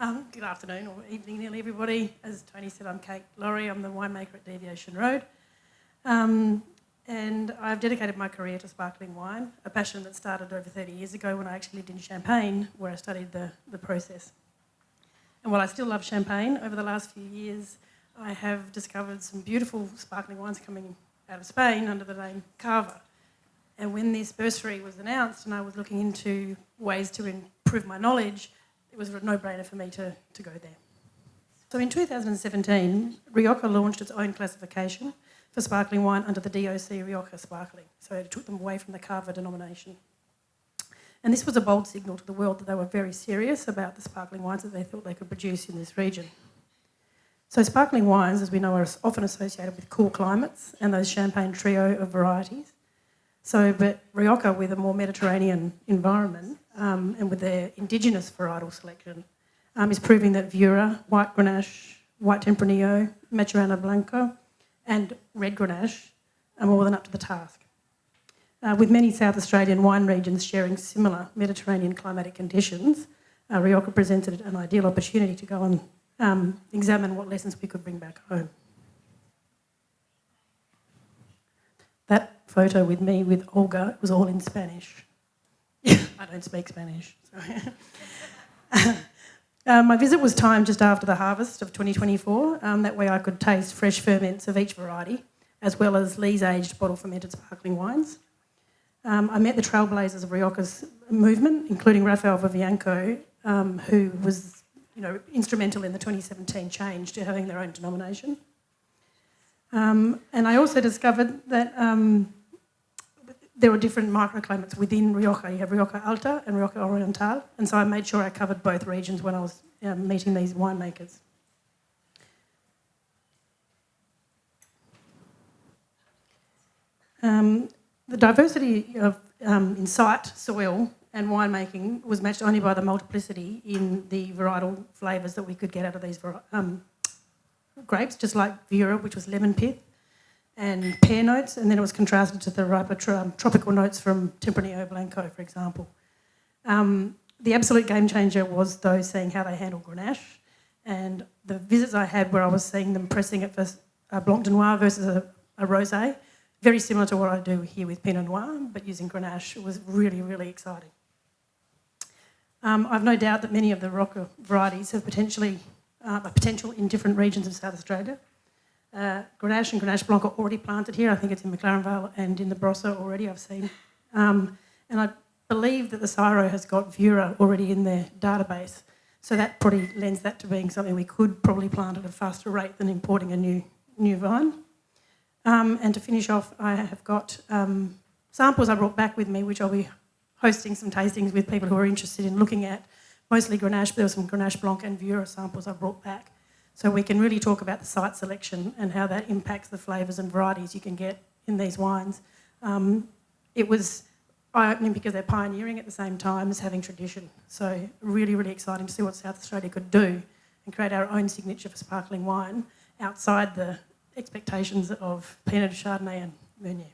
Good afternoon or evening nearly everybody. As Tony said, I'm Laurie. I'm the winemaker at Deviation Road. And I've dedicated my career to sparkling wine, a passion that started over 30 years ago when I actually lived in Champagne, where I studied the process. And while I still love Champagne, over the last few years I have discovered some beautiful sparkling wines coming out of Spain under the name Cava. And when this Bursary was announced and I was looking into ways to improve my knowledge, it was a no-brainer for me to go there. So in 2017, Rioja launched its own classification for sparkling wine under the DOC Rioja Sparkling. So it took them away from the Cava denomination. And this was a bold signal to the world that they were very serious about the sparkling wines that they thought they could produce in this region. So sparkling wines, as we know, are often associated with cool climates and those Champagne trio of varieties. But Rioja, with a more Mediterranean environment and with their indigenous varietal selection, is proving that Viura, white Grenache, white Tempranillo, Maturana Blanco and red Grenache are more than up to the task. With many South Australian wine regions sharing similar Mediterranean climatic conditions, Rioja presented an ideal opportunity to go and examine what lessons we could bring back home. That photo with me with Olga was all in Spanish. I don't speak Spanish. My visit was timed just after the harvest of 2024. That way I could taste fresh ferments of each variety, as well as lees-aged bottle-fermented sparkling wines. I met the trailblazers of Rioja's movement, including Rafael Vivianco, who was instrumental in the 2017 change to having their own denomination. And I also discovered that there were different microclimates within Rioja. You have Rioja Alta and Rioja Oriental, and so I made sure I covered both regions when I was meeting these winemakers. The diversity of in site, soil and winemaking was matched only by the multiplicity in the varietal flavours that we could get out of these grapes, just like Viura, which was lemon pith and pear notes, and then it was contrasted to the riper tropical notes from Tempranillo Blanco, for example. The absolute game changer was those seeing how they handle Grenache, and the visits I had where I was seeing them pressing it for a Blanc de Noir versus a Rosé, very similar to what I do here with Pinot Noir, but using Grenache. It was really, really exciting. I've no doubt that many of the Rioja varieties have a potential in different regions of South Australia. Grenache and Grenache Blanc are already planted here. I think it's in McLaren Vale and in the Barossa already, I've seen. And I believe that the Siro has got Viura already in their database. So that probably lends that to being something we could probably plant at a faster rate than importing a new vine. And to finish off, I have got samples I brought back with me, which I'll be hosting some tastings with people who are interested in looking at mostly Grenache, but there were some Grenache Blanc and Viura samples I brought back. So we can really talk about the site selection and how that impacts the flavours and varieties you can get in these wines. It was eye-opening because they're pioneering at the same time as having tradition. So really, really exciting to see what South Australia could do and create our own signature for sparkling wine outside the expectations of Pinot, Chardonnay and Meunier.